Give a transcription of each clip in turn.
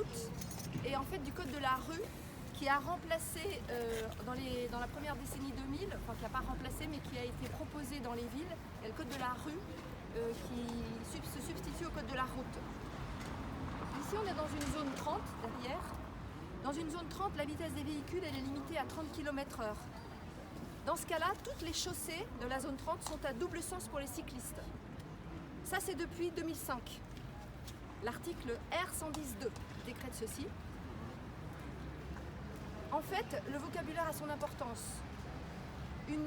route et en fait du code de la rue qui a remplacé dans la première décennie 2000, enfin qui n'a pas remplacé mais qui a été proposé dans les villes. Il y a le code de la rue qui se substitue au code de la route. Ici on est dans une zone 30 derrière. Dans une zone 30, la vitesse des véhicules elle est limitée à 30 km/h. Dans ce cas-là, toutes les chaussées de la zone 30 sont à double sens pour les cyclistes. Ça c'est depuis 2005. L'article R110.2 décrète ceci. En fait, le vocabulaire a son importance. Une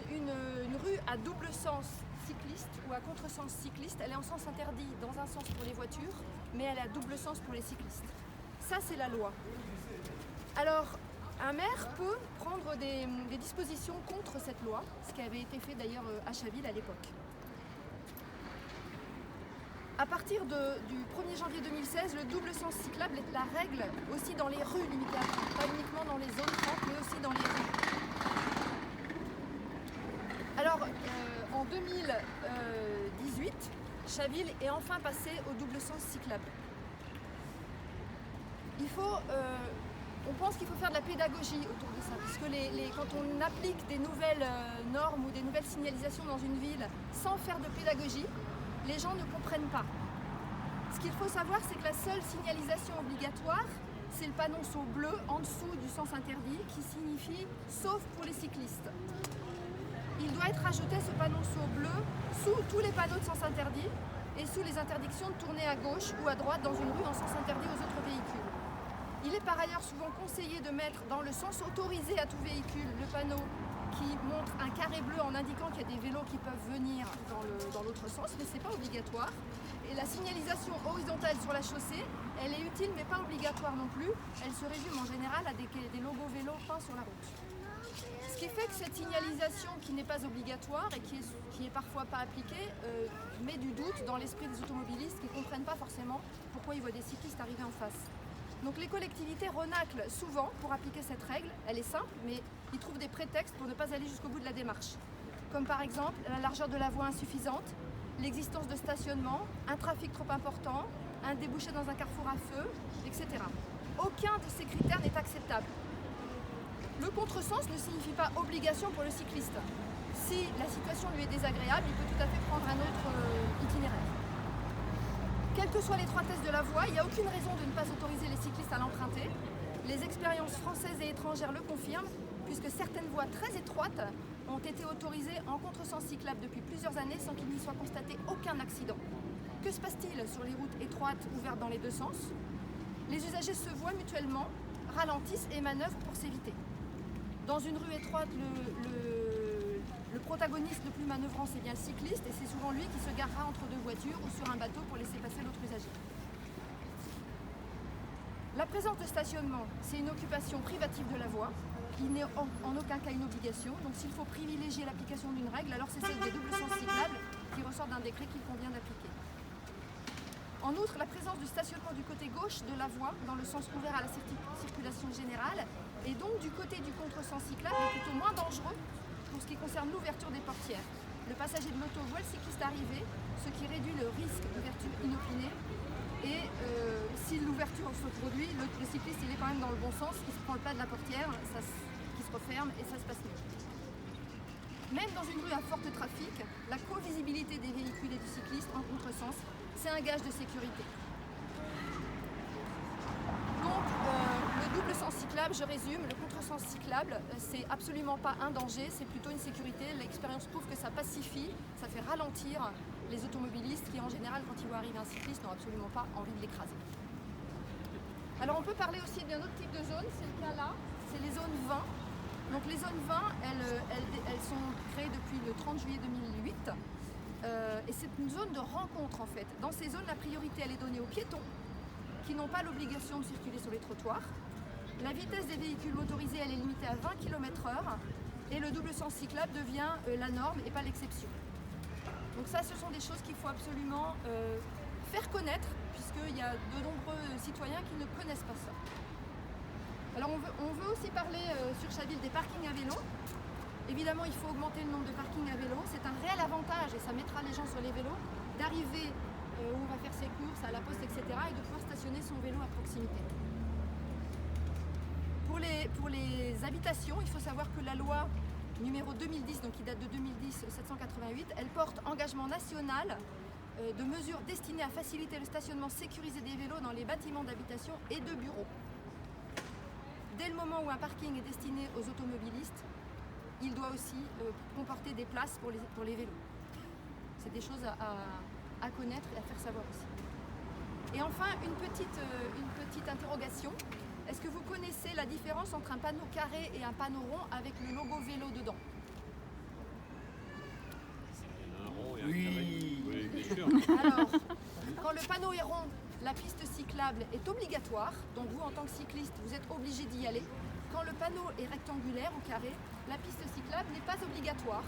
rue à double sens cycliste ou à contresens cycliste, elle est en sens interdit dans un sens pour les voitures, mais elle est à double sens pour les cyclistes. Ça, c'est la loi. Alors, un maire peut prendre des dispositions contre cette loi, ce qui avait été fait d'ailleurs à Chaville à l'époque. À partir du 1er janvier 2016, le double sens cyclable est la règle aussi dans les rues limitées à 30, pas uniquement dans les zones 30, mais aussi dans les rues. Alors, en 2018, Chaville est enfin passé au double sens cyclable. On pense qu'il faut faire de la pédagogie autour de ça, puisque quand on applique des nouvelles normes ou des nouvelles signalisations dans une ville sans faire de pédagogie, les gens ne comprennent pas. Ce qu'il faut savoir, c'est que la seule signalisation obligatoire, c'est le panonceau bleu en dessous du sens interdit qui signifie « sauf pour les cyclistes ». Il doit être ajouté ce panonceau bleu sous tous les panneaux de sens interdit et sous les interdictions de tourner à gauche ou à droite dans une rue en sens interdit aux autres véhicules. Il est par ailleurs souvent conseillé de mettre dans le sens autorisé à tout véhicule le panneau qui montre un carré bleu en indiquant qu'il y a des vélos qui peuvent venir dans l'autre sens, mais ce n'est pas obligatoire. Et la signalisation horizontale sur la chaussée, elle est utile mais pas obligatoire non plus. Elle se résume en général à des logos vélos peints sur la route. Ce qui fait que cette signalisation qui n'est pas obligatoire et qui est parfois pas appliquée met du doute dans l'esprit des automobilistes qui ne comprennent pas forcément pourquoi ils voient des cyclistes arriver en face. Donc les collectivités renâclent souvent pour appliquer cette règle. Elle est simple, mais ils trouvent des prétextes pour ne pas aller jusqu'au bout de la démarche. Comme par exemple la largeur de la voie insuffisante, l'existence de stationnement, un trafic trop important, un débouché dans un carrefour à feu, etc. Aucun de ces critères n'est acceptable. Le contresens ne signifie pas obligation pour le cycliste. Si la situation lui est désagréable, il peut tout à fait prendre un autre itinéraire. Quelle que soit l'étroitesse de la voie, il n'y a aucune raison de ne pas autoriser les cyclistes à l'emprunter. Les expériences françaises et étrangères le confirment, puisque certaines voies très étroites ont été autorisées en contresens cyclable depuis plusieurs années sans qu'il n'y soit constaté aucun accident. Que se passe-t-il sur les routes étroites ouvertes dans les deux sens? Les usagers se voient mutuellement, ralentissent et manœuvrent pour s'éviter. Dans une rue étroite, le protagoniste le plus manœuvrant, c'est bien le cycliste, et c'est souvent lui qui se garera entre deux voitures ou sur un bateau pour laisser passer l'autre usager. La présence de stationnement, c'est une occupation privative de la voie. Il n'est en aucun cas une obligation. Donc s'il faut privilégier l'application d'une règle, alors c'est celle des doubles sens cyclables qui ressort d'un décret qu'il convient d'appliquer. En outre, la présence du stationnement du côté gauche de la voie, dans le sens ouvert à la circulation générale, et donc du côté du contresens cyclable, est plutôt moins dangereux pour ce qui concerne l'ouverture des portières. Le passager de l'auto voit le cycliste arriver, ce qui réduit le risque d'ouverture inopinée. Et si l'ouverture se produit, le cycliste il est quand même dans le bon sens, il se prend le plat de la portière, qui se referme et ça se passe mieux. Même dans une rue à fort trafic, la co-visibilité des véhicules et du cycliste en contresens, c'est un gage de sécurité. Donc le double sens cyclable, je résume, le contresens cyclable, c'est absolument pas un danger, c'est plutôt une sécurité. L'expérience prouve que ça pacifie, ça fait ralentir les automobilistes qui en général quand ils voient arriver un cycliste n'ont absolument pas envie de l'écraser. Alors on peut parler aussi d'un autre type de zone, c'est le cas là, c'est les zones 20. Donc les zones 20, elles sont créées depuis le 30 juillet 2008 et c'est une zone de rencontre en fait. Dans ces zones, la priorité elle est donnée aux piétons qui n'ont pas l'obligation de circuler sur les trottoirs. La vitesse des véhicules motorisés elle est limitée à 20 km/h et le double sens cyclable devient la norme et pas l'exception. Donc ça, ce sont des choses qu'il faut absolument faire connaître puisqu'il y a de nombreux citoyens qui ne connaissent pas ça. Alors on veut aussi parler sur Chaville des parkings à vélo. Évidemment, il faut augmenter le nombre de parkings à vélo. C'est un réel avantage et ça mettra les gens sur les vélos d'arriver où on va faire ses courses, à la poste, etc. et de pouvoir stationner son vélo à proximité. Pour les habitations, il faut savoir que la loi numéro 2010, donc qui date de 2010, 788, elle porte engagement national de mesures destinées à faciliter le stationnement sécurisé des vélos dans les bâtiments d'habitation et de bureaux. Dès le moment où un parking est destiné aux automobilistes, il doit aussi comporter des places pour les vélos. C'est des choses à connaître et à faire savoir aussi. Et enfin, une petite interrogation. Est-ce que vous connaissez la différence entre un panneau carré et un panneau rond avec le logo vélo dedans? Un rond et un Oui. carré. Oui, bien sûr. Alors, quand le panneau est rond, la piste cyclable est obligatoire. Donc vous, en tant que cycliste, vous êtes obligé d'y aller. Quand le panneau est rectangulaire ou carré, la piste cyclable n'est pas obligatoire.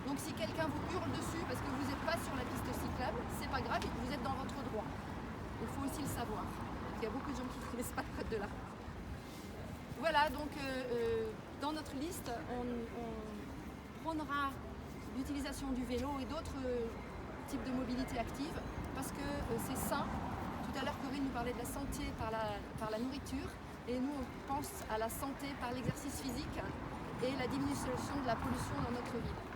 Donc si quelqu'un vous hurle dessus parce que vous n'êtes pas sur la piste cyclable, c'est pas grave, vous êtes dans votre droit. Il faut aussi le savoir. Il y a beaucoup de gens qui ne connaissent pas le code de la route. Voilà, donc dans notre liste, on prônera l'utilisation du vélo et d'autres types de mobilité active parce que c'est sain. Tout à l'heure, Corinne nous parlait de la santé par la nourriture et nous, on pense à la santé par l'exercice physique et la diminution de la pollution dans notre ville.